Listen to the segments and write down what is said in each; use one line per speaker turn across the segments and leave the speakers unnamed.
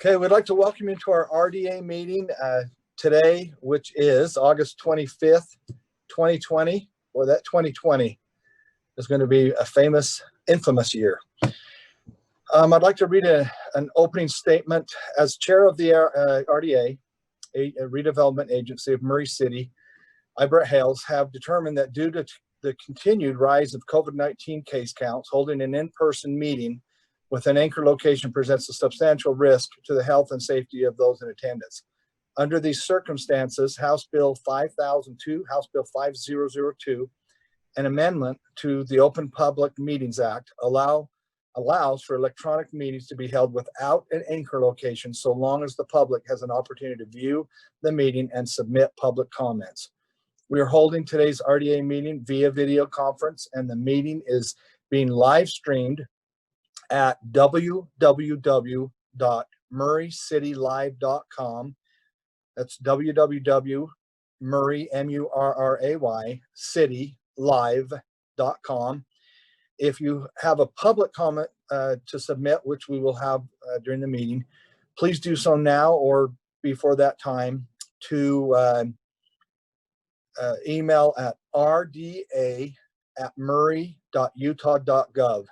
Okay, we'd like to welcome you to our RDA meeting today, which is August 25th, 2020. Well, that 2020 is going to be a infamous year. I'd like to read an opening statement. As chair of the RDA, a redevelopment agency of Murray City, I, Brett Hales, have determined that due to the continued rise of COVID-19 case counts, holding an in-person meeting with an anchor location presents a substantial risk to the health and safety of those in attendance. Under these circumstances, House Bill 5002, House Bill 5002, an amendment to the Open Public Meetings Act allows for electronic meetings to be held without an anchor location so long as the public has an opportunity to view the meeting and submit public comments. We are holding today's RDA meeting via video conference, and the meeting is being live streamed at www.murraycitylive.com. That's www.murray, M-U-R-R-A-Y, citylive.com. If you have a public comment to submit, which we will have during the meeting, please do so now or before that time to email at rda@murray.utah.gov.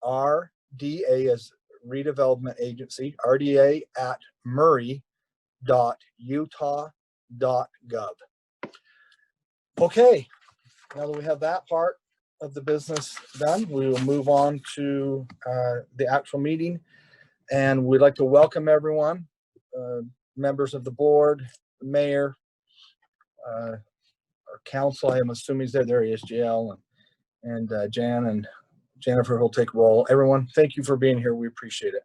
RDA is Redevelopment Agency, rda@murray.utah.gov. Okay, now that we have that part of the business done, we will move on to the actual meeting. And we'd like to welcome everyone, members of the board, the mayor, our council. I am assuming he's there. There he is, JL and Jan and Jennifer will take roll. Everyone, thank you for being here. We appreciate it.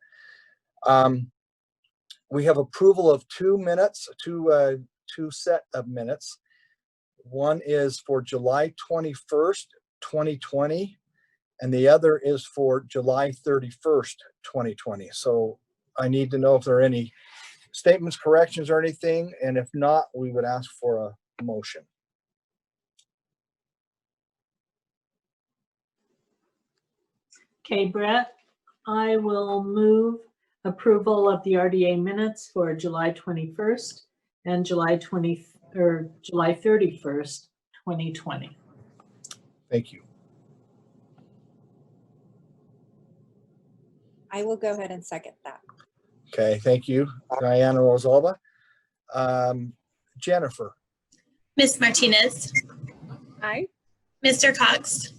We have approval of 2 minutes, two set of minutes. One is for July 21st, 2020, and the other is for July 31st, 2020. So I need to know if there are any statements, corrections, or anything, and if not, we would ask for a motion.
Okay, Brett, I will move approval of the RDA minutes for July 21st and July 31st, 2020.
Thank you.
I will go ahead and second that.
Okay, thank you, Diana Rosalba. Jennifer.
Ms. Martinez.
Aye.
Mr. Cox.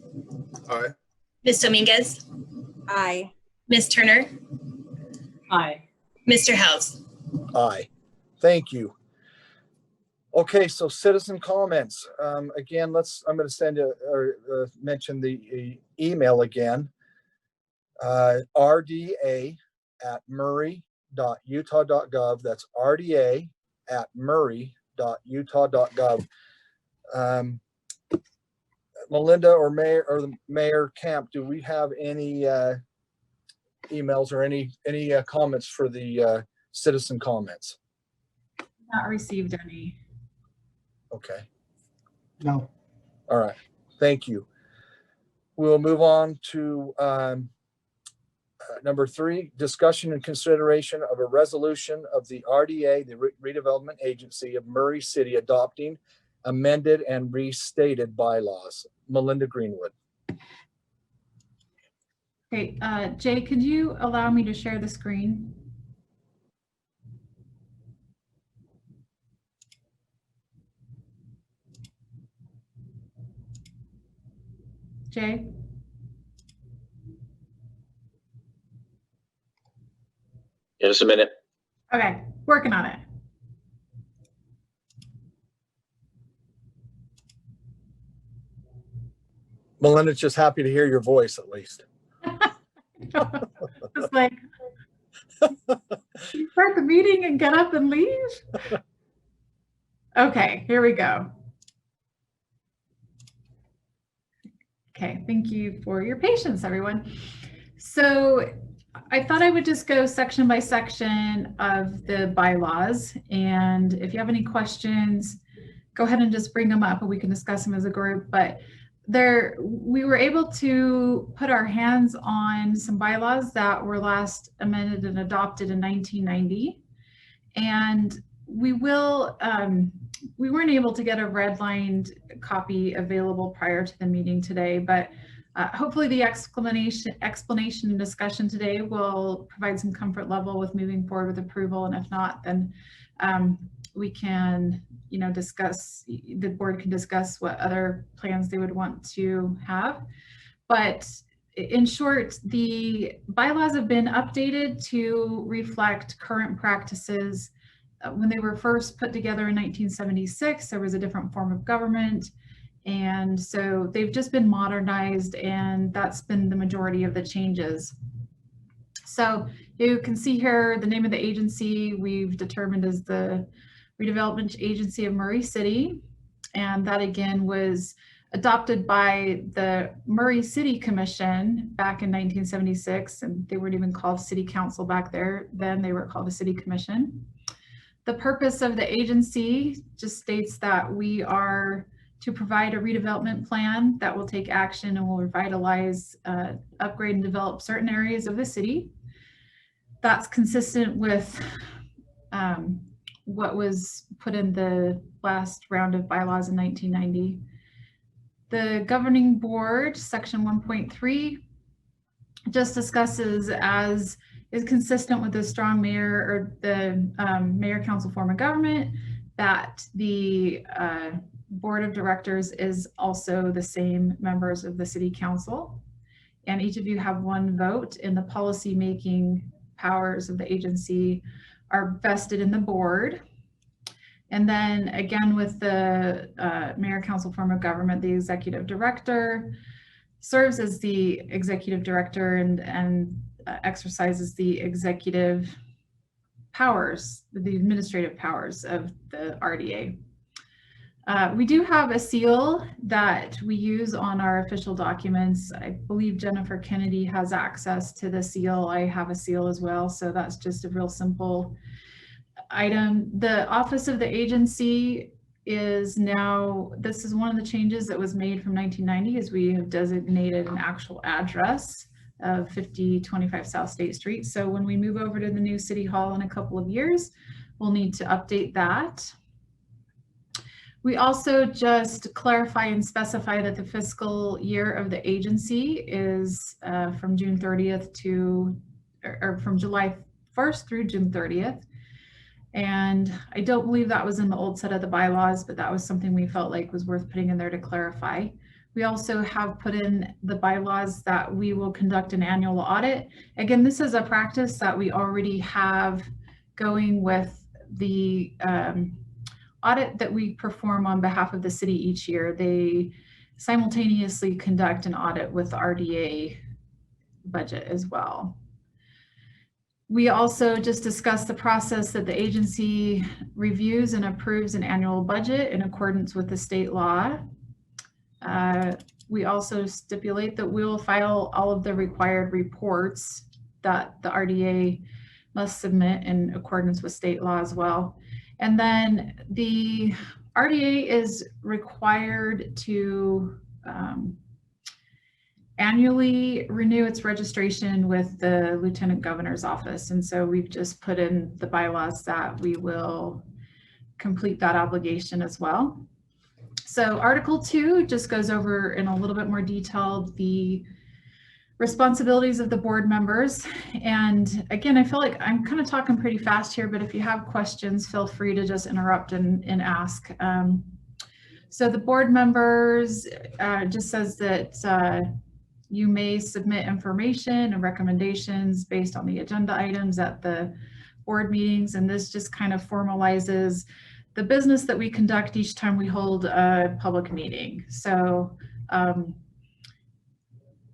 Aye.
Ms. Dominguez.
Aye.
Ms. Turner.
Aye.
Mr. House.
Aye. Thank you. Okay, so citizen comments. Again, I'm going to send mention the email again. rda@murray.utah.gov. That's rda@murray.utah.gov. Melinda or the Mayor Camp, do we have any emails or any comments for the citizen comments?
Not received any.
Okay.
No.
All right. Thank you. We'll move on to number 3, discussion and consideration of a resolution of the RDA, the Redevelopment Agency of Murray City, adopting amended and restated bylaws. Melinda Greenwood.
Okay, Jay, could you allow me to share the screen? Jay?
Yeah, just a minute.
Okay, working on it.
Melinda's just happy to hear your voice, at least.
It's like, you start the meeting and get up and leave? Okay, here we go. Okay, thank you for your patience, everyone. So I thought I would just go section by section of the bylaws. And if you have any questions, go ahead and just bring them up and we can discuss them as a group. But we were able to put our hands on some bylaws that were last amended and adopted in 1990. And we weren't able to get a redlined copy available prior to the meeting today, but hopefully the explanation and discussion today will provide some comfort level with moving forward with approval. And if not, then we can, discuss, the board can discuss what other plans they would want to have. But in short, the bylaws have been updated to reflect current practices. When they were first put together in 1976, there was a different form of government. And so they've just been modernized, and that's been the majority of the changes. So you can see here the name of the agency we've determined as the Redevelopment Agency of Murray City. And that again was adopted by the Murray City Commission back in 1976. And they weren't even called City Council back there. Then they were called the City Commission. The purpose of the agency just states that we are to provide a redevelopment plan that will take action and will revitalize, upgrade and develop certain areas of the city. That's consistent with what was put in the last round of bylaws in 1990. The governing board, section 1.3, just discusses as is consistent with the strong mayor or the mayor council form of government, that the board of directors is also the same members of the city council. And each of you have one vote, and the policy making powers of the agency are vested in the board. And then again, with the mayor council form of government, the executive director serves as the executive director and exercises the executive powers, the administrative powers of the RDA. We do have a seal that we use on our official documents. I believe Jennifer Kennedy has access to the seal. I have a seal as well, so that's just a real simple item. The office of the agency is now, this is one of the changes that was made from 1990, is we have designated an actual address of 5025 South State Street. So when we move over to the new City Hall in a couple of years, we'll need to update that. We also just clarify and specify that the fiscal year of the agency is from June 30th to, or from July 1st through June 30th. And I don't believe that was in the old set of the bylaws, but that was something we felt like was worth putting in there to clarify. We also have put in the bylaws that we will conduct an annual audit. Again, this is a practice that we already have going with the audit that we perform on behalf of the city each year. They simultaneously conduct an audit with the RDA budget as well. We also just discussed the process that the agency reviews and approves an annual budget in accordance with the state law. We also stipulate that we will file all of the required reports that the RDA must submit in accordance with state law as well. And then the RDA is required to annually renew its registration with the Lieutenant Governor's office. And so we've just put in the bylaws that we will complete that obligation as well. So Article 2 just goes over in a little bit more detail the responsibilities of the board members. And again, I feel like I'm kind of talking pretty fast here, but if you have questions, feel free to just interrupt and ask. So the board members just says that you may submit information and recommendations based on the agenda items at the board meetings. And this just kind of formalizes the business that we conduct each time we hold a public meeting. So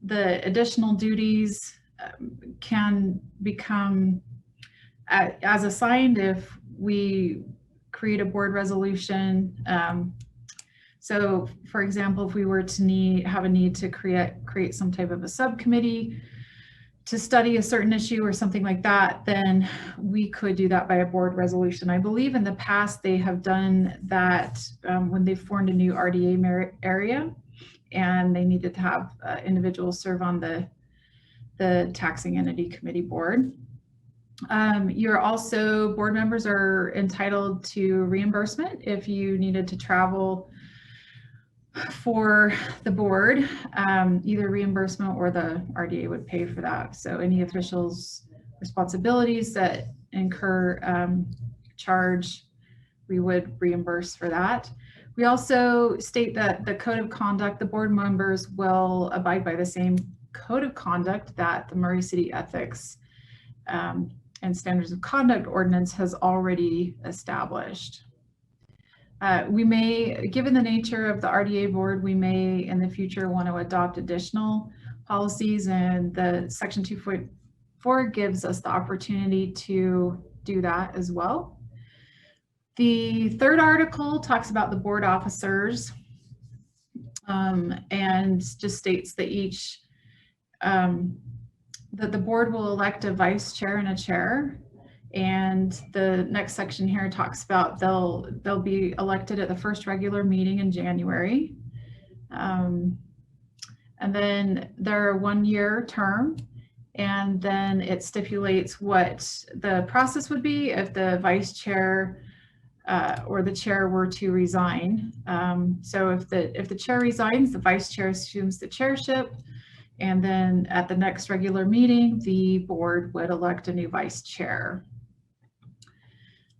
the additional duties can become as assigned if we create a board resolution. So for example, if we were to have a need to create some type of a subcommittee to study a certain issue or something like that, then we could do that by a board resolution. I believe in the past they have done that when they formed a new RDA area. and they needed to have individuals serve on the taxing entity committee board. You're also, board members are entitled to reimbursement if you needed to travel for the board, either reimbursement or the RDA would pay for that. So any officials' responsibilities that incur charge, we would reimburse for that. We also state that the code of conduct, the board members will abide by the same code of conduct that the Murray City Ethics and Standards of Conduct Ordinance has already established. We may, given the nature of the RDA board, we may in the future want to adopt additional policies, and the section 2.4 gives us the opportunity to do that as well. The third article talks about the board officers and just states that each that the board will elect a vice chair and a chair. And the next section here talks about they'll be elected at the first regular meeting in January. And then they're a 1-year term. And then it stipulates what the process would be if the vice chair or the chair were to resign. So if the chair resigns, the vice chair assumes the chairship. And then at the next regular meeting, the board would elect a new vice chair.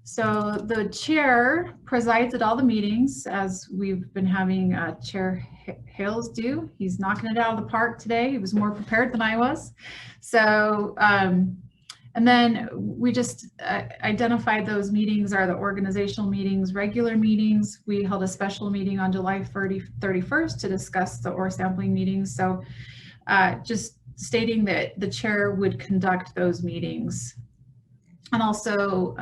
So the chair presides at all the meetings, as we've been having Chair Hales do. He's knocking it out of the park today. He was more prepared than I was. So, and then we just identified those meetings are the organizational meetings, regular meetings. We held a special meeting on July 31st to discuss the OR sampling meetings. So just stating that the chair would conduct those meetings. And also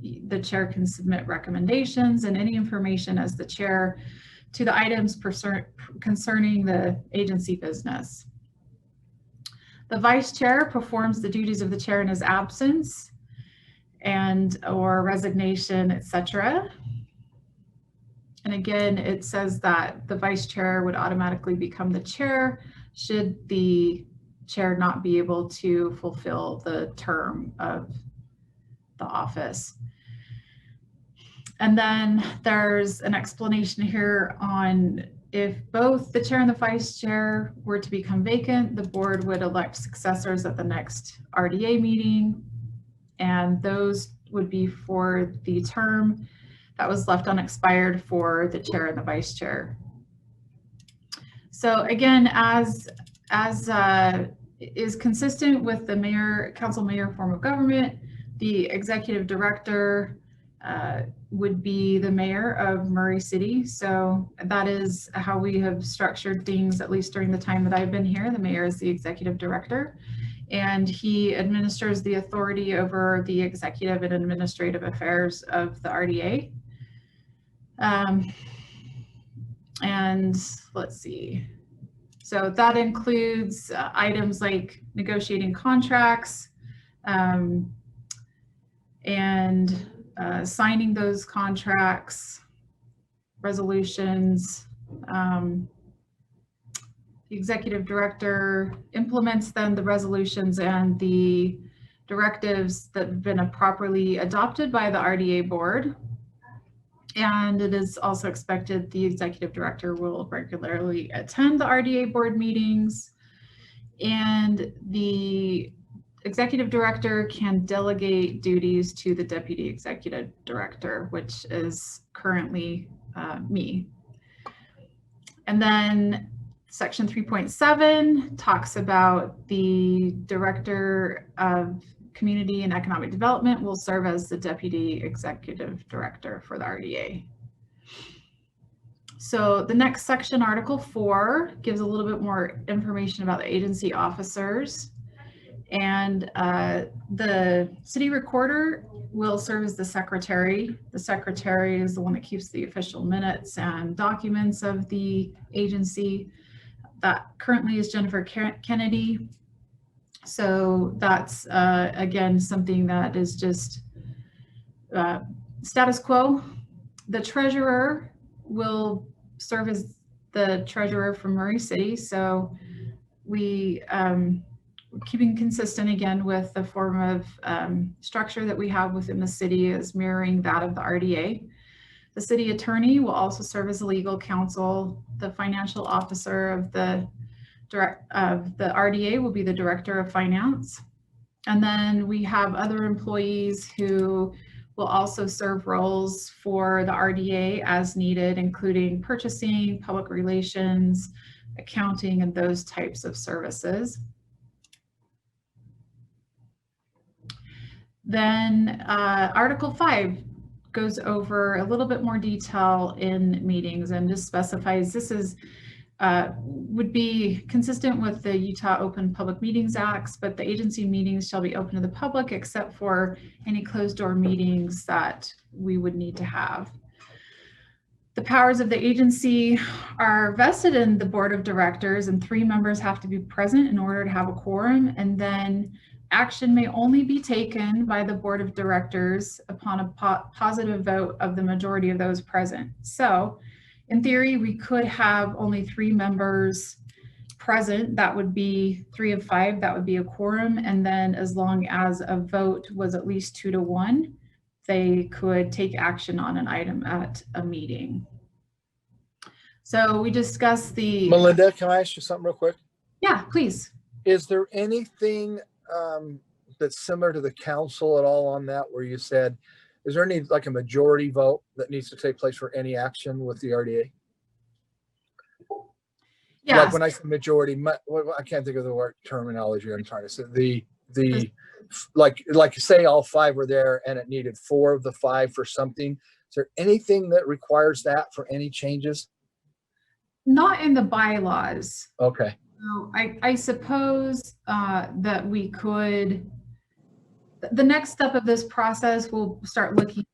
the chair can submit recommendations and any information as the chair to the items concerning the agency business. The vice chair performs the duties of the chair in his absence and or resignation, etc. And again, it says that the vice chair would automatically become the chair should the chair not be able to fulfill the term of the office. And then there's an explanation here on if both the chair and the vice chair were to become vacant, the board would elect successors at the next RDA meeting, and those would be for the term that was left unexpired for the chair and the vice chair. So again, as is consistent with the mayor, council mayor form of government, the executive director would be the mayor of Murray City. So that is how we have structured things, at least during the time that I've been here. The mayor is the executive director, and he administers the authority over the executive and administrative affairs of the RDA. And let's see. So that includes items like negotiating contracts and signing those contracts, resolutions. The executive director implements then the resolutions and the directives that have been properly adopted by the RDA board. And it is also expected the executive director will regularly attend the RDA board meetings, and the executive director can delegate duties to the deputy executive director, which is currently me. And then section 3.7 talks about the director of Community and Economic Development will serve as the Deputy Executive Director for the RDA. So the next section, Article 4, gives a little bit more information about the agency officers. And the city recorder will serve as the secretary. The secretary is the one that keeps the official minutes and documents of the agency. That currently is Jennifer Kennedy. So that's, again, something that is just status quo. The treasurer will serve as the treasurer from Murray City. So we keeping consistent again with the form of structure that we have within the city is mirroring that of the RDA. The city attorney will also serve as legal counsel. The financial officer of the RDA will be the director of finance. And then we have other employees who will also serve roles for the RDA as needed, including purchasing, public relations, accounting, and those types of services. Then Article 5 goes over a little bit more detail in meetings and just specifies this is would be consistent with the Utah Open Public Meetings Acts, but the agency meetings shall be open to the public except for any closed door meetings that we would need to have. The powers of the agency are vested in the board of directors, and 3 members have to be present in order to have a quorum, and then action may only be taken by the board of directors upon a positive vote of the majority of those present. So in theory, we could have only 3 members present. That would be 3 of 5. That would be a quorum. And then as long as a vote was at least 2 to 1, they could take action on an item at a meeting. So we discussed the...
Melinda, can I ask you something real quick?
Yeah, please.
Is there anything that's similar to the council at all on that, where you said, is there any like a majority vote that needs to take place for any action with the RDA?
Yeah.
Like when I say majority, I can't think of the word terminology I'm trying to say. The like say all 5 were there and it needed 4 of the 5 for something. Is there anything that requires that for any changes?
Not in the bylaws.
Okay.
So I suppose that we could, the next step of this process, we'll start looking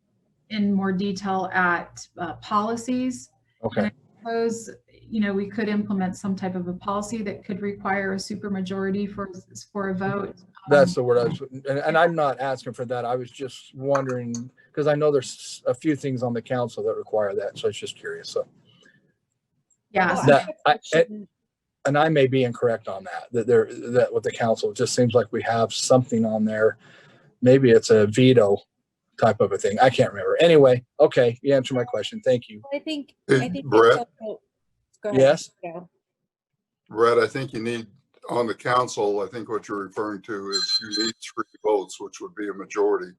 in more detail at policies.
Okay.
And I suppose, you know, we could implement some type of a policy that could require a supermajority for a vote.
That's the word I was, and I'm not asking for that. I was just wondering, because I know there's a few things on the council that require that. So I was just curious. So
Yeah. So
that, and I may be incorrect on that with the council, it just seems like we have something on there. Maybe it's a veto type of a thing. I can't remember. Anyway, okay. You answered my question. Thank you.
I think
Hey,
it's
Brett?
also- go ahead.
Yes.
Go.
Brett, I think you need, on the council, I think what you're referring to is you need 3 votes, which would be a majority,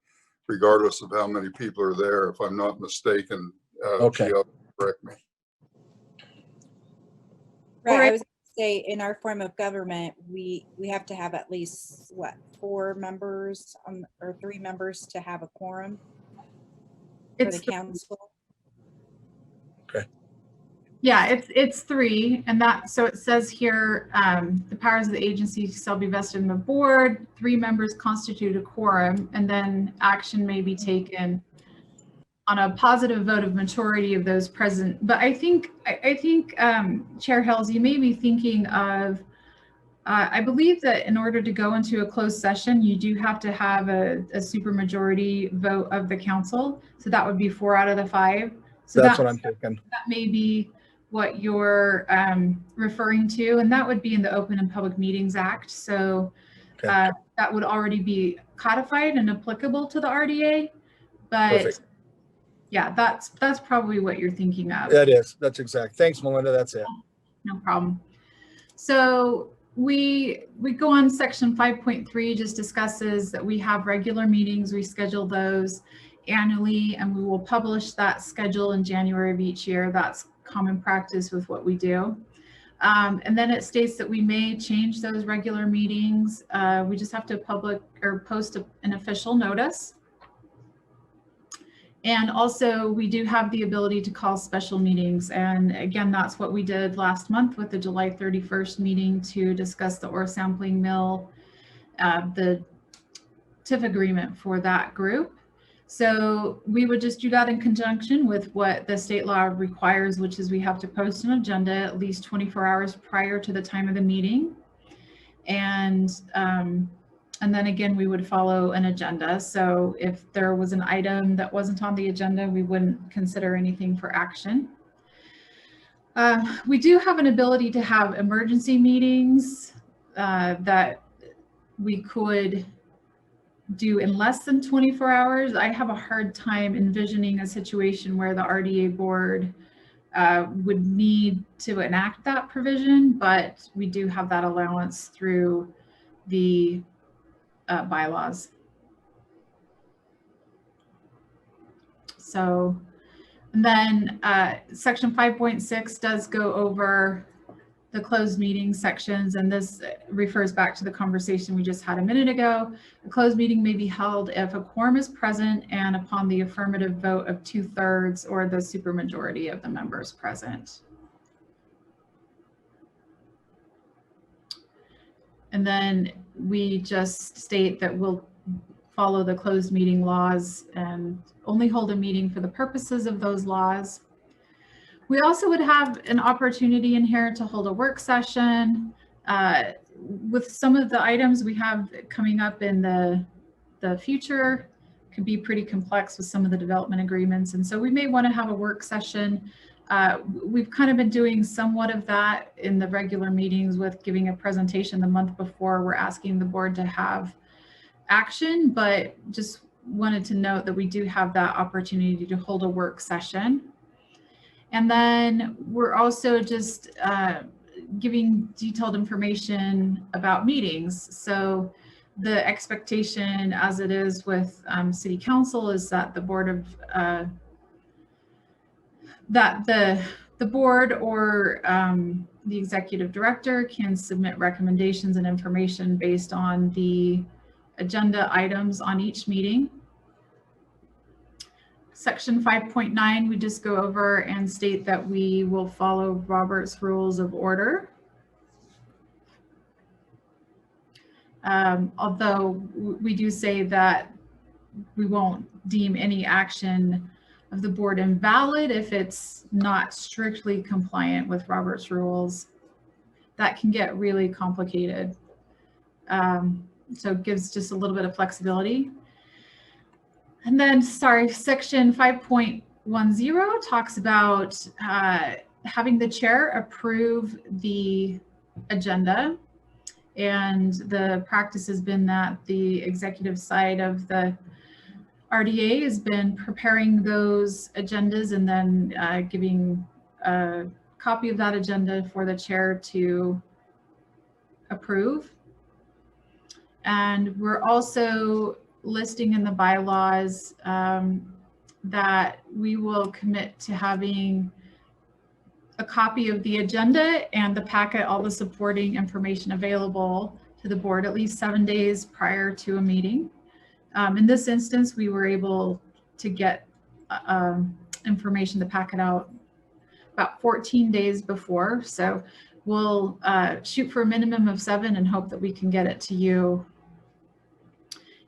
regardless of how many people are there, if I'm not mistaken.
Okay.
Gia, correct me.
Right, I was gonna say, in our form of government, we have to have at least, what, 4 members or 3 members to have a quorum for the council?
Yeah, it's 3, and that, so it says here, the powers of the agency shall be vested in the board, 3 members constitute a quorum, and then action may be taken on a positive vote of majority of those present. But I think Chair Hills, you may be thinking of, I believe that in order to go into a closed session, you do have to have a supermajority vote of the council. So that would be 4 out of the 5. So
That's what I'm thinking.
That may be what you're referring to, and that would be in the Open and Public Meetings Act. So
Okay.
that would already be codified and applicable to the RDA. But
Perfect.
yeah, that's probably what you're thinking of.
That is. That's exact. Thanks, Melinda. That's it.
No problem. So we go on. Section 5.3 just discusses that we have regular meetings. We schedule those annually, and we will publish that schedule in January of each year. That's common practice with what we do. And then it states that we may change those regular meetings. We just have to post an official notice. And also we do have the ability to call special meetings. And again, that's what we did last month with the July 31st meeting to discuss the ore sampling mill, the TIF agreement for that group. So we would just do that in conjunction with what the state law requires, which is we have to post an agenda at least 24 hours prior to the time of the meeting. And then again, we would follow an agenda. So if there was an item that wasn't on the agenda, we wouldn't consider anything for action. We do have an ability to have emergency meetings that we could do in less than 24 hours. I have a hard time envisioning a situation where the RDA board would need to enact that provision, but we do have that allowance through the bylaws. So, and then section 5.6 does go over the closed meeting sections, and this refers back to the conversation we just had a minute ago. A closed meeting may be held if a quorum is present and upon the affirmative vote of 2/3 or the supermajority of the members present. And then we just state that we'll follow the closed meeting laws and only hold a meeting for the purposes of those laws. We also would have an opportunity in here to hold a work session with some of the items we have coming up in the future. Could be pretty complex with some of the development agreements, and so we may want to have a work session. We've kind of been doing somewhat of that in the regular meetings with giving a presentation the month before. We're asking the board to have action, but just wanted to note that we do have that opportunity to hold a work session. And then we're also just giving detailed information about meetings. So the expectation, as it is with City Council, is that the board of the board or the executive director can submit recommendations and information based on the agenda items on each meeting. Section 5.9, we just go over and state that we will follow Robert's Rules of Order. Although we do say that we won't deem any action of the board invalid if it's not strictly compliant with Robert's Rules. That can get really complicated. So it gives just a little bit of flexibility. And then, sorry, section 5.10 talks about having the chair approve the agenda. And the practice has been that the executive side of the RDA has been preparing those agendas and then giving a copy of that agenda for the chair to approve. And we're also listing in the bylaws that we will commit to having a copy of the agenda and the packet, all the supporting information available to the board at least 7 days prior to a meeting. In this instance, we were able to get information, the packet out about 14 days before. So we'll shoot for a minimum of 7 and hope that we can get it to you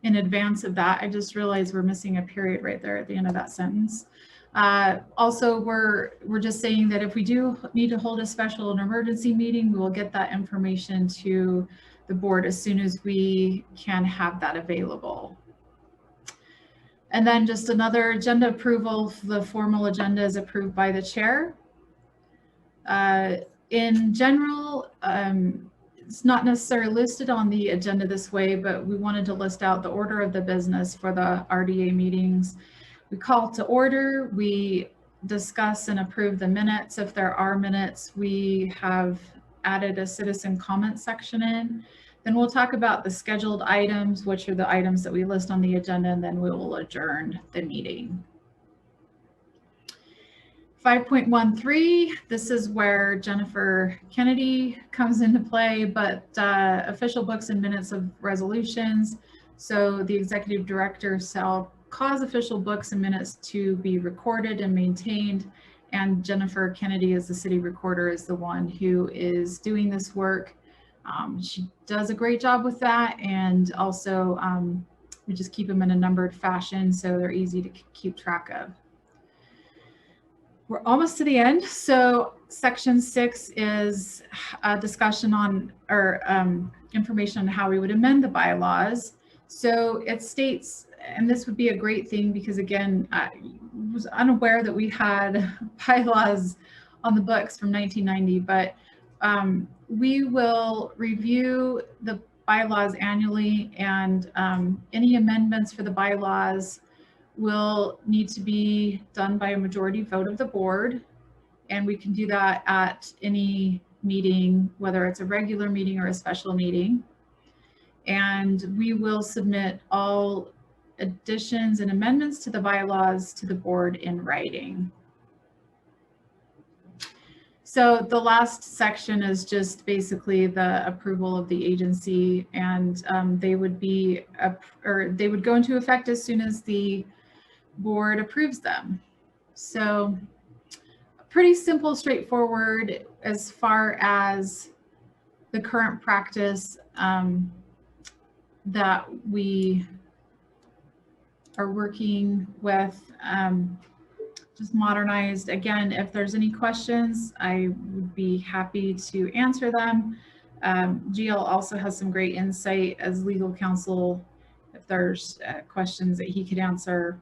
in advance of that. I just realized we're missing a period right there at the end of that sentence. Also, we're just saying that if we do need to hold a special and emergency meeting, we will get that information to the board as soon as we can have that available. And then just another agenda approval, the formal agenda is approved by the chair. In general, it's not necessarily listed on the agenda this way, but we wanted to list out the order of the business for the RDA meetings. We call to order, we discuss and approve the minutes. If there are minutes, we have added a citizen comment section in. Then we'll talk about the scheduled items, which are the items that we list on the agenda, and then we will adjourn the meeting. 5.13, this is where Jennifer Kennedy comes into play, but official books and minutes of resolutions. So the executive director shall cause official books and minutes to be recorded and maintained. And Jennifer Kennedy, as the city recorder, is the one who is doing this work. She does a great job with that. And also we just keep them in a numbered fashion so they're easy to keep track of. We're almost to the end. So section 6 is a discussion on or information on how we would amend the bylaws. So it states, and this would be a great thing because again, I was unaware that we had bylaws on the books from 1990, but we will review the bylaws annually, and any amendments for the bylaws will need to be done by a majority vote of the board. And we can do that at any meeting, whether it's a regular meeting or a special meeting. And we will submit all additions and amendments to the bylaws to the board in writing. So the last section is just basically the approval of the agency, and they would be, they would go into effect as soon as the board approves them. So pretty simple, straightforward as far as the current practice that we are working with, just modernized. Again, if there's any questions, I would be happy to answer them. GL also has some great insight as legal counsel if there's questions that he could answer.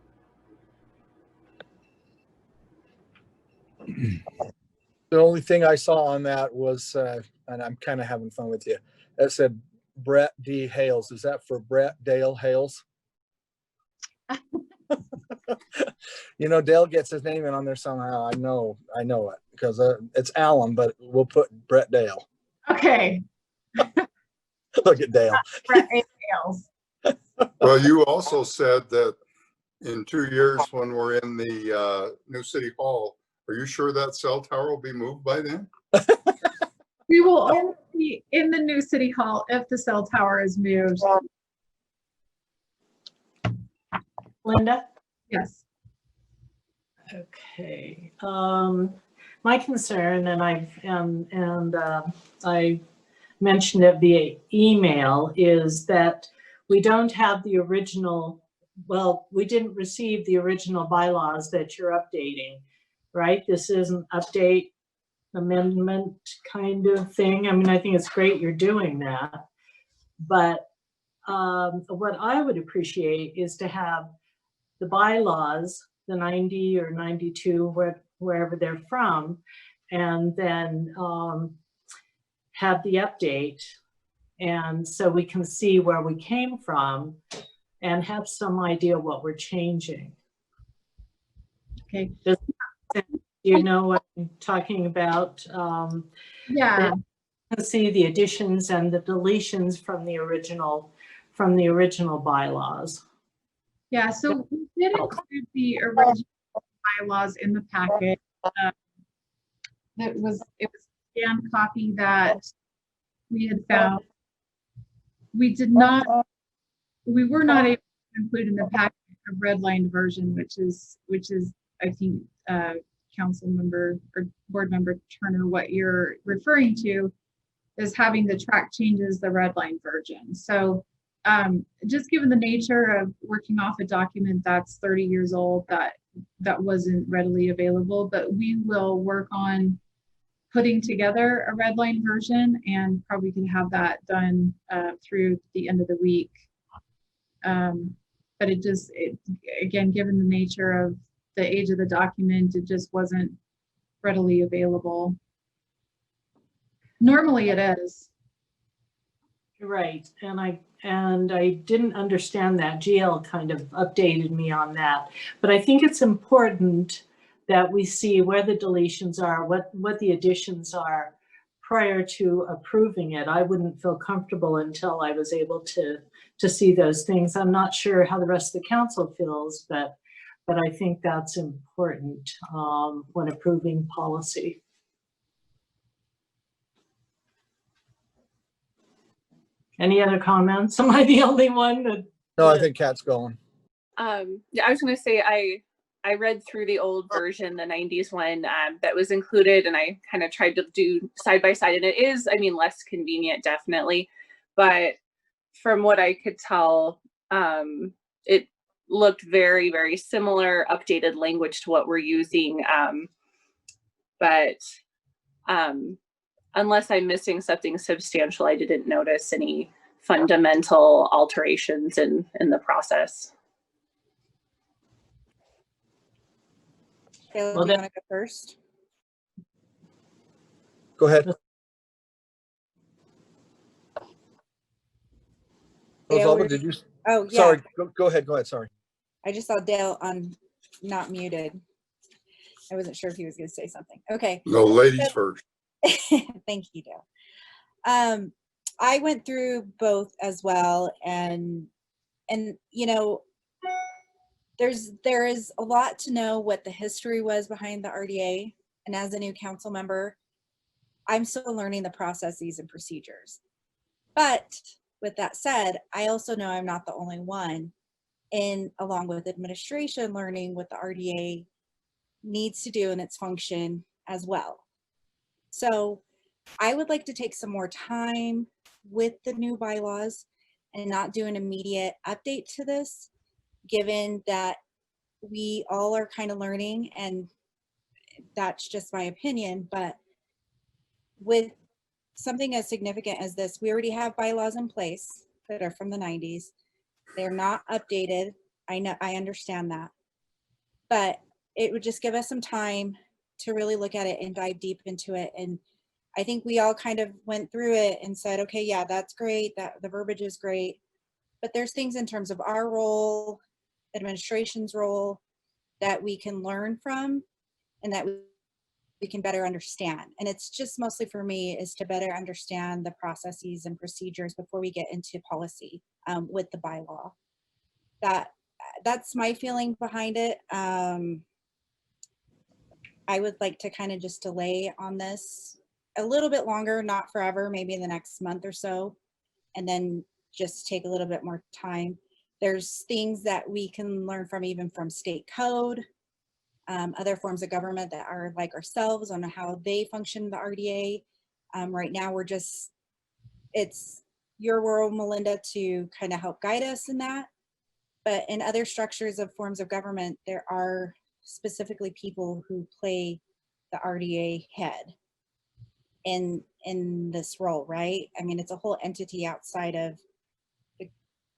The only thing I saw on that was, and I'm kind of having fun with you, it said Brett D. Hales. Is that for Brett Dale Hales? You know, Dale gets his name in on there somehow. I know it because it's Alan, but we'll put Brett Dale.
Okay.
Look at Dale.
Brett A. Hales.
Well, you also said that in 2 years when we're in the new city hall, are you sure that cell tower will be moved by then?
We will only be in the new city hall if the cell tower is moved.
Linda?
Yes.
Okay. My concern, and I mentioned it via email, is that we don't have the original, well, we didn't receive the original bylaws that you're updating, right? This is an update amendment kind of thing. I mean, I think it's great you're doing that, but what I would appreciate is to have the bylaws, the 90 or 92, wherever they're from, and then have the update. And so we can see where we came from and have some idea what we're changing.
Okay.
Do you know what I'm talking about?
Yeah.
You can see the additions and the deletions from the original bylaws.
Yeah, so we did include the original bylaws in the packet. It was a scanned copy that we had found. We were not able to include in the packet a redlined version, which is I think council member or board member Turner, what you're referring to is having the track changes, the redline version. So just given the nature of working off a document that's 30 years old, that wasn't readily available, but we will work on putting together a redline version and probably can have that done through the end of the week. But again, given the nature of the age of the document, it just wasn't readily available. Normally it is.
Right, and I didn't understand that. GL kind of updated me on that, but I think it's important that we see where the deletions are, what the additions are prior to approving it. I wouldn't feel comfortable until I was able to see those things. I'm not sure how the rest of the council feels, but I think that's important when approving policy. Any other comments? Am I the only one that?
No, I think Kat's going.
Yeah, I was going to say I read through the old version, the 90s one that was included, and I kind of tried to do side by side, and it is, I mean, less convenient, definitely, but from what I could tell, it looked very, very similar, updated language to what we're using, but unless I'm missing something substantial, I didn't notice any fundamental alterations in the process.
Caleb,
Well,
do you want to go first?
Go ahead.
Dale,
Rosalba,
were-
did you?
Oh, yeah.
Sorry, go ahead. Sorry.
I just saw Dale on not muted. I wasn't sure if he was going to say something. Okay.
No, ladies first.
Thank you, Dale. I went through both as well, and you know, there is a lot to know what the history was behind the RDA, and as a new council member, I'm still learning the processes and procedures. But with that said, I also know I'm not the only one, and along with administration, learning what the RDA needs to do in its function as well. So I would like to take some more time with the new bylaws and not do an immediate update to this, given that we all are kind of learning, and that's just my opinion. But with something as significant as this, we already have bylaws in place that are from the 90s. They're not updated. I know, I understand that, but it would just give us some time to really look at it and dive deep into it. And I think we all kind of went through it and said, okay, yeah, that's great, that the verbiage is great, but there's things in terms of our role, administration's role, that we can learn from and that we can better understand. And it's just mostly for me is to better understand the processes and procedures before we get into policy with the bylaw. That's my feeling behind it. I would like to kind of just delay on this a little bit longer, not forever, maybe in the next month or so, and then just take a little bit more time. There's things that we can learn from, even from state code, other forms of government that are like ourselves, on how they function, the RDA. Right now, it's your role, Melinda, to kind of help guide us in that. But in other structures of forms of government, there are specifically people who play the RDA head in this role, right? I mean, it's a whole entity outside of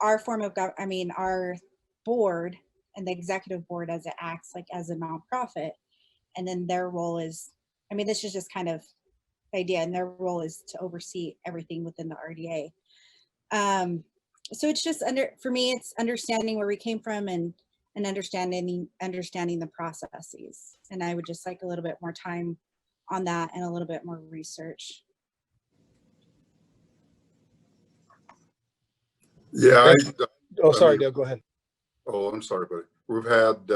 our form of government. I mean, our board and the executive board as it acts like as a nonprofit, and then their role is, I mean, this is just kind of the idea, and their role is to oversee everything within the RDA. So it's just for me, it's understanding where we came from and understanding the processes. And I would just like a little bit more time on that and a little bit more research.
Yeah.
Oh, sorry,
mean-
Dale, go ahead.
Oh, I'm sorry, buddy. We've had,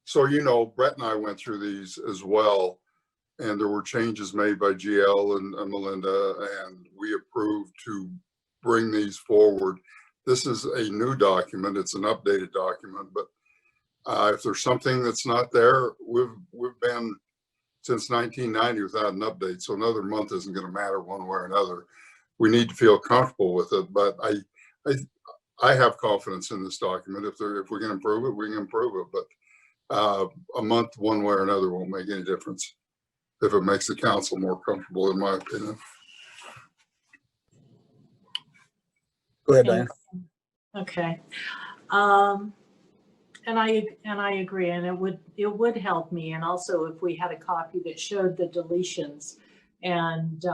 so, you know, Brett and I went through these as well, and there were changes made by GL and Melinda, and we approved to bring these forward. This is a new document. It's an updated document, but if there's something that's not there, we've been since 1990 without an update. So another month isn't going to matter one way or another. We need to feel comfortable with it, but I have confidence in this document. If we can improve it, we can improve it. But a month one way or another won't make any difference if it makes the council more comfortable, in my opinion.
Go ahead, Diane.
Okay. And I agree, and it would help me. And also if we had a copy that showed the deletions and,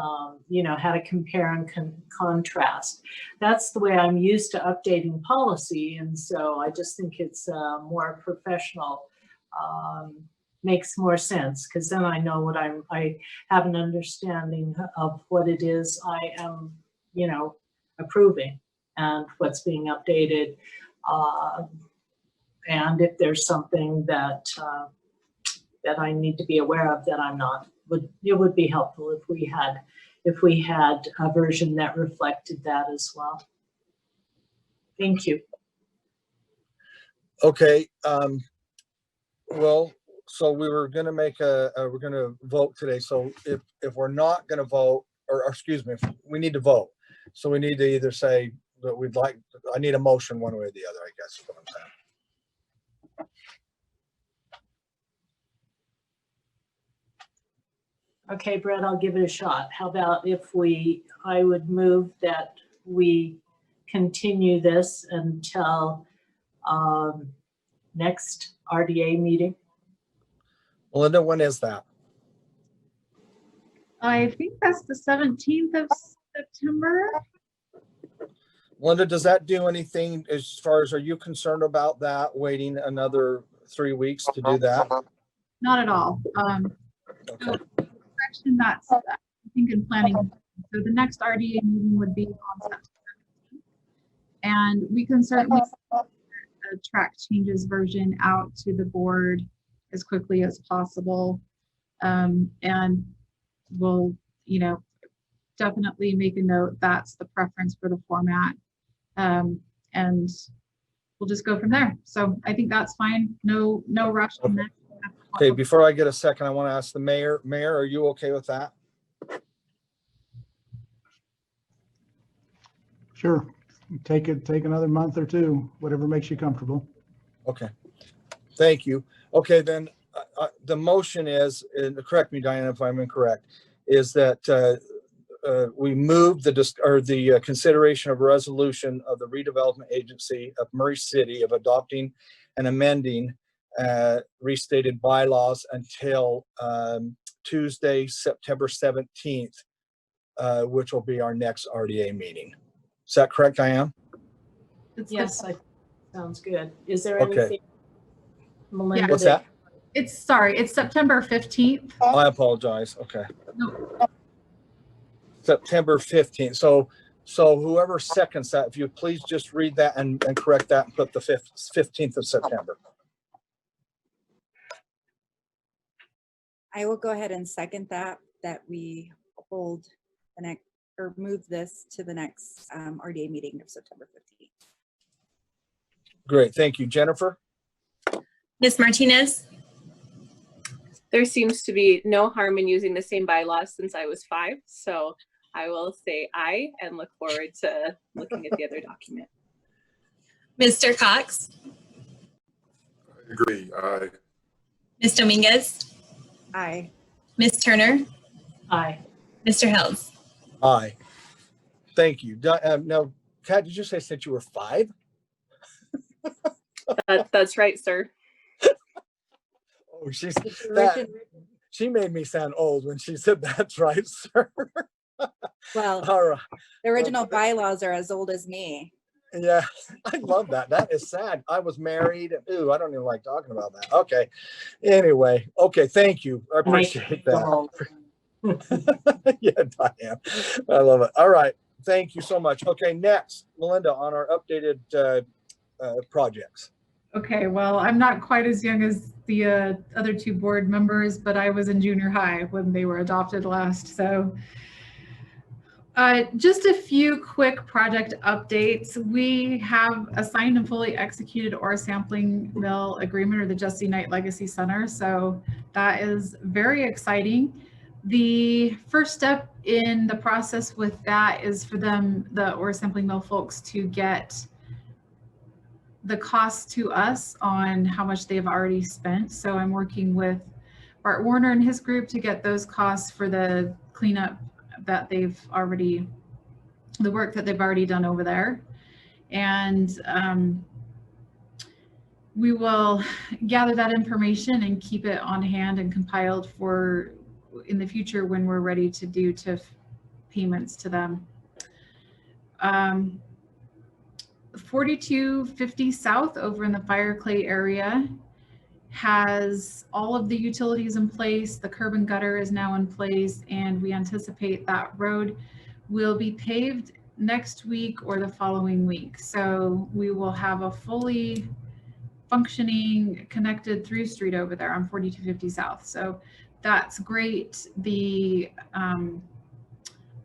you know, how to compare and contrast. That's the way I'm used to updating policy. And so I just think it's more professional, makes more sense, because then I know what I have an understanding of what it is I am, you know, approving and what's being updated. And if there's something that that I need to be aware of that I'm not, it would be helpful if we had a version that reflected that as well. Thank you.
Okay. Well, so we were going to make we're going to vote today. So if we're not going to vote, or excuse me, we need to vote. So we need to either say that I need a motion one way or the other, I guess is what I'm saying.
Okay, Brett, I'll give it a shot. How about if I would move that we continue this until next RDA meeting.
Melinda, when is that?
I think that's the 17th of September.
Linda, does that do anything as far as, are you concerned about that, waiting another 3 weeks to do that?
Not at all.
Okay.
So section that's, I think, in planning. So the next RDA meeting would be on September 15th. And we can certainly a track changes version out to the board as quickly as possible. And we'll, you know, definitely make a note that's the preference for the format. And we'll just go from there. So I think that's fine. No rush on that.
Okay, before I get a second, I want to ask the mayor. Mayor, are you okay with that?
Sure. Take another month or two, whatever makes you comfortable.
Okay, thank you. Okay, then the motion is, and correct me, Diana, if I'm incorrect, is that we move the consideration of a resolution of the redevelopment agency of Murray City of adopting and amending restated bylaws until Tuesday, September 17th, which will be our next RDA meeting. Is that correct, Diane?
Yes, sounds good. Is there
Okay.
anything, Melinda?
What's that?
It's September 15th.
I apologize. Okay.
No,
September 15th. So whoever seconds that, if you please just read that and correct that and put the 15th of September.
I will go ahead and second that we hold the next, or move this to the next RDA meeting of September 15th.
Great. Thank you. Jennifer?
Ms. Martinez,
There seems to be no harm in using the same bylaws since I was 5. So I will say aye and look forward to looking at the other document.
Mr. Cox,
I agree. Aye.
Ms. Dominguez,
Aye.
Ms. Turner,
Aye.
Mr. Helms.
Aye. Thank you. Now, Kat, did you say since you were 5?
That's right, sir.
Oh, she made me sound old when she said that's right, sir.
Well,
All right.
the original bylaws are as old as me.
Yeah, I love that. That is sad. I was married. Ooh, I don't even like talking about that. Okay. Anyway, okay. Thank you. I appreciate that. Yeah, Diane. I love it. All right. Thank you so much. Okay, next, Melinda, on our updated projects.
okay, well, I'm not quite as young as the other 2 board members, but I was in junior high when they were adopted last. So just a few quick project updates. We have a signed and fully executed ore sampling mill agreement, or the Jesse Knight Legacy Center. So that is very exciting. The first step in the process with that is for them, the ore sampling mill folks, to get the cost to us on how much they've already spent. So I'm working with Bart Warner and his group to get those costs for the cleanup that they've already, the work that they've already done over there. And we will gather that information and keep it on hand and compiled for in the future when we're ready to do TIF payments to them. 4250 South over in the Fireclay area has all of the utilities in place. The curb and gutter is now in place, and we anticipate that road will be paved next week or the following week. So we will have a fully functioning connected through street over there on 4250 South. So that's great. The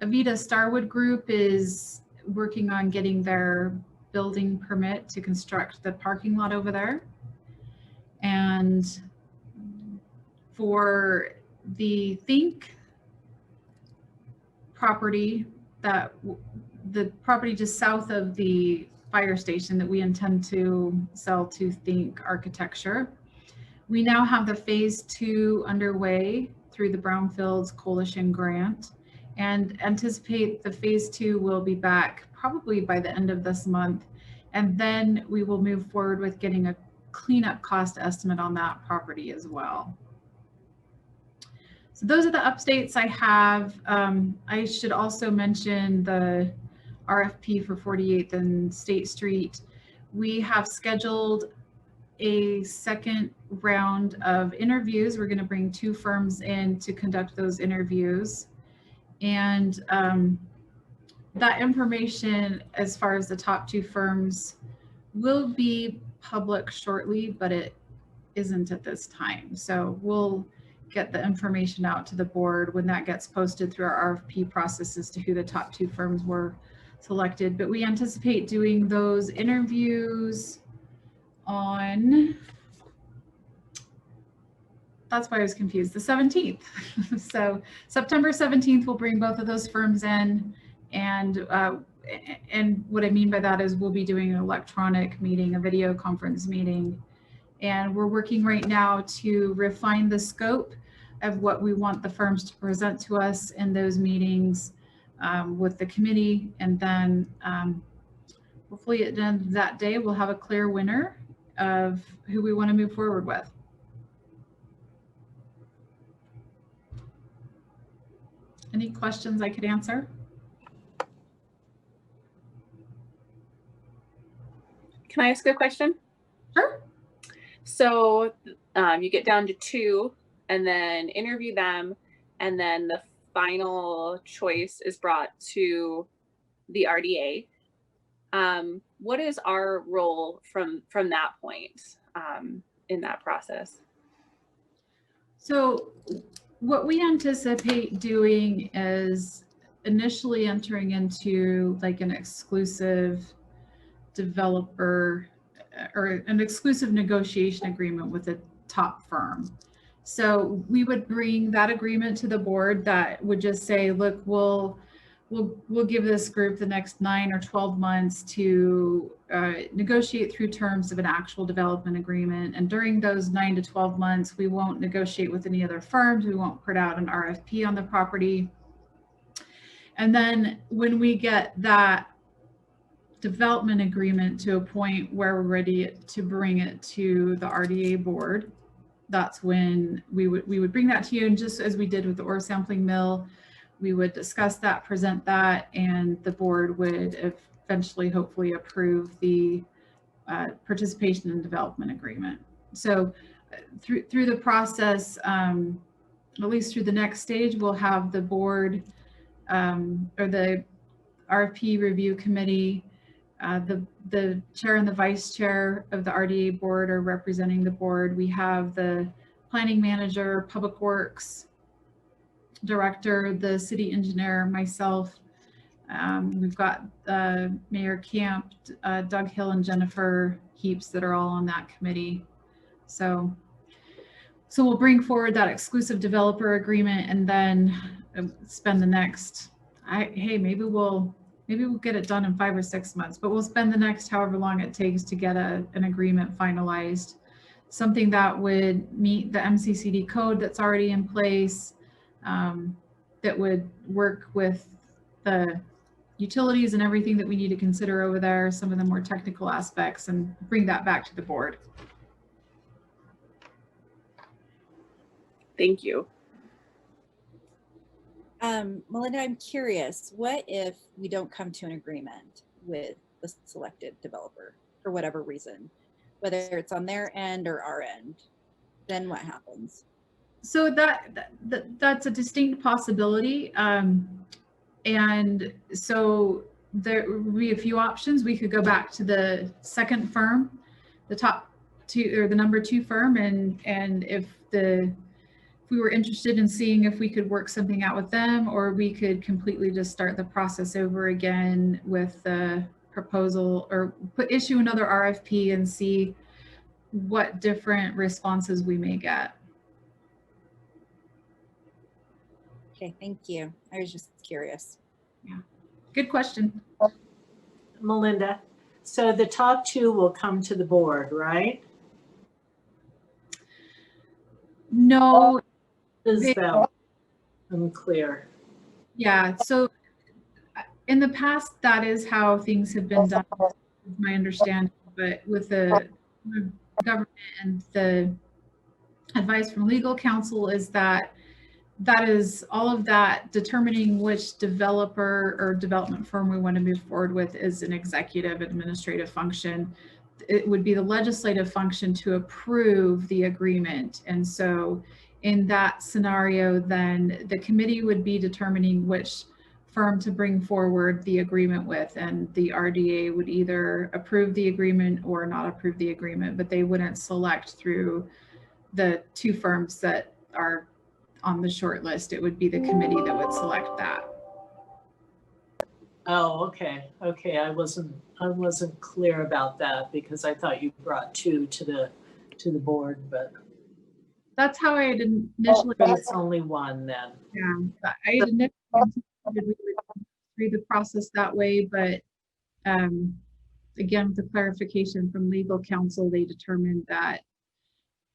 Avita Starwood Group is working on getting their building permit to construct the parking lot over there. And for the Think property, that the property just south of the fire station that we intend to sell to Think Architecture, we now have the phase 2 underway through the Brownfields Coalition grant, and anticipate the phase 2 will be back probably by the end of this month. And then we will move forward with getting a cleanup cost estimate on that property as well. So those are the updates I have. I should also mention the RFP for 48th and State Street. We have scheduled a second round of interviews. We're going to bring 2 firms in to conduct those interviews. And that information, as far as the top 2 firms, will be public shortly, but it isn't at this time. So we'll get the information out to the board when that gets posted through our RFP process as to who the top 2 firms were selected. But we anticipate doing those interviews on, that's why I was confused, the 17th. So September 17th, we'll bring both of those firms in. And what I mean by that is we'll be doing an electronic meeting, a video conference meeting. And we're working right now to refine the scope of what we want the firms to present to us in those meetings with the committee. And then hopefully at the end of that day, we'll have a clear winner of who we want to move forward with. Any questions I could answer?
Can I ask a question?
Sure.
So you get down to 2 and then interview them, and then the final choice is brought to the RDA. What is our role from that point in that process?
So what we anticipate doing is initially entering into like an exclusive developer or an exclusive negotiation agreement with a top firm. So we would bring that agreement to the board that would just say, look, we'll give this group the next 9 or 12 months to negotiate through terms of an actual development agreement. And during those 9 to 12 months, we won't negotiate with any other firms. We won't put out an RFP on the property. And then when we get that development agreement to a point where we're ready to bring it to the RDA board, that's when we would bring that to you. And just as we did with the ore sampling mill, we would discuss that, present that, and the board would eventually hopefully approve the participation in development agreement. So through the process, at least through the next stage, we'll have the board or the RFP review committee, the chair and the vice chair of the RDA board are representing the board. We have the planning manager, public works director, the city engineer, myself. We've got Mayor Camp, Doug Hill, and Jennifer Heaps that are all on that committee. So we'll bring forward that exclusive developer agreement and then spend the next, maybe we'll get it done in 5 or 6 months, but we'll spend the next however long it takes to get an agreement finalized. Something that would meet the MCCD code that's already in place, that would work with the utilities and everything that we need to consider over there, some of the more technical aspects, and bring that back to the board.
Thank you.
Melinda, I'm curious, what if we don't come to an agreement with the selected developer for whatever reason, whether it's on their end or our end? Then what happens?
So that's a distinct possibility. And so there would be a few options. We could go back to the second firm, the top 2 or the number 2 firm, and if we were interested in seeing if we could work something out with them, or we could completely just start the process over again with the proposal, or issue another RFP and see what different responses we may get.
Okay, thank you. I was just curious.
Yeah, good question.
Melinda, so the top 2 will come to the board, right?
No.
Isabel, I'm clear.
Yeah, so in the past, that is how things have been done, is my understanding. But with the government and the advice from legal counsel is that that is all of that. Determining which developer or development firm we want to move forward with is an executive administrative function. It would be the legislative function to approve the agreement. And so in that scenario, then the committee would be determining which firm to bring forward the agreement with, and the RDA would either approve the agreement or not approve the agreement, but they wouldn't select through the two firms that are on the short list. It would be the committee that would select that.
Oh, okay. Okay, I wasn't clear about that because I thought you brought two to the board, but
That's how I had initially.
but it's only one then.
Yeah, but I had initially anticipated we would go through the process that way, but again, with the clarification from legal counsel, they determined that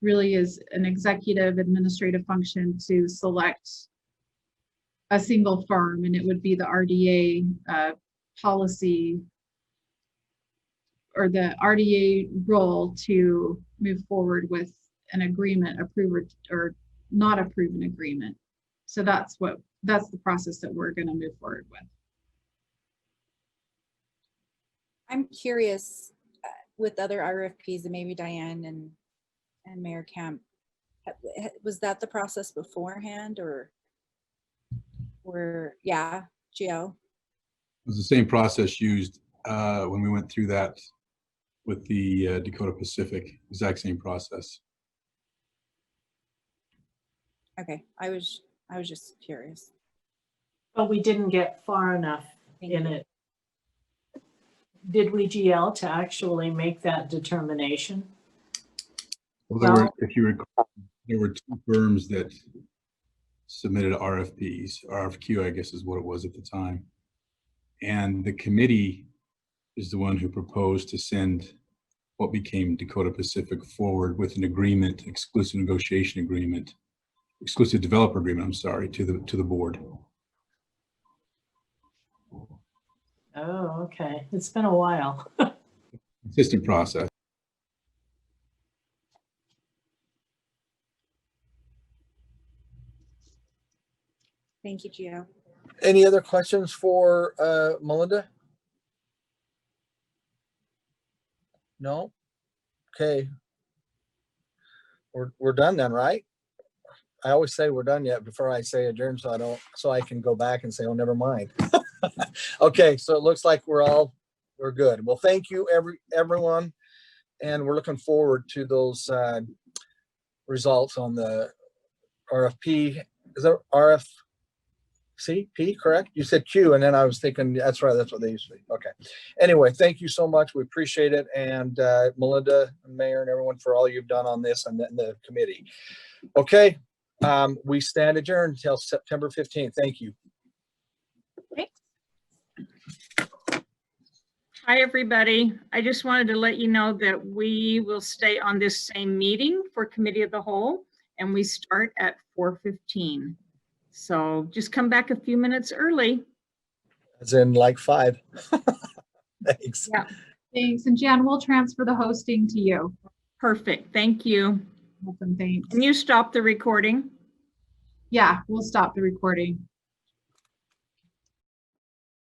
really is an executive administrative function to select a single firm, and it would be the RDA policy or the RDA role to move forward with an agreement, approve or not approve an agreement. So that's the process that we're going to move forward with.
I'm curious with other RFPs, and maybe Diane and Mayor Kemp, was that the process beforehand or yeah, Gio?
It was the same process used when we went through that with the Dakota Pacific, exact same process.
Okay, I was just curious.
But we didn't get far enough
Thank
in
you.
it. Did we, GL, to actually make that determination?
Well, if you recall, there were two firms that submitted RFPs, RFQ, I guess is what it was at the time. And the committee is the one who proposed to send what became Dakota Pacific forward with an agreement, exclusive negotiation agreement, exclusive developer agreement, I'm sorry, to the board.
Oh, okay. It's been a while.
Consistent process.
Thank you, Gio.
Any other questions for Melinda? No? Okay. We're done then, right? I always say we're done yet before I say adjourn, so I can go back and say, oh, never mind. Okay, so it looks like we're good. Well, thank you everyone, and we're looking forward to those results on the RFP. Is that RFC P, correct? You said Q, and then I was thinking that's right. That's what they used to be. Okay. Anyway, thank you so much. We appreciate it, and Melinda, and Mayor, and everyone for all you've done on this and the committee. Okay, we stand adjourned until September 15th. Thank you.
Hi, everybody. I just wanted to let you know that we will stay on this same meeting for Committee of the Whole, and we start at 4:15. So just come back a few minutes early.
As in like 5. Thanks.
Yeah. Thanks. And Jan, we'll transfer the hosting to you.
Perfect. Thank you.
Welcome. Thanks.
Can you stop the recording?
Yeah, we'll stop the recording.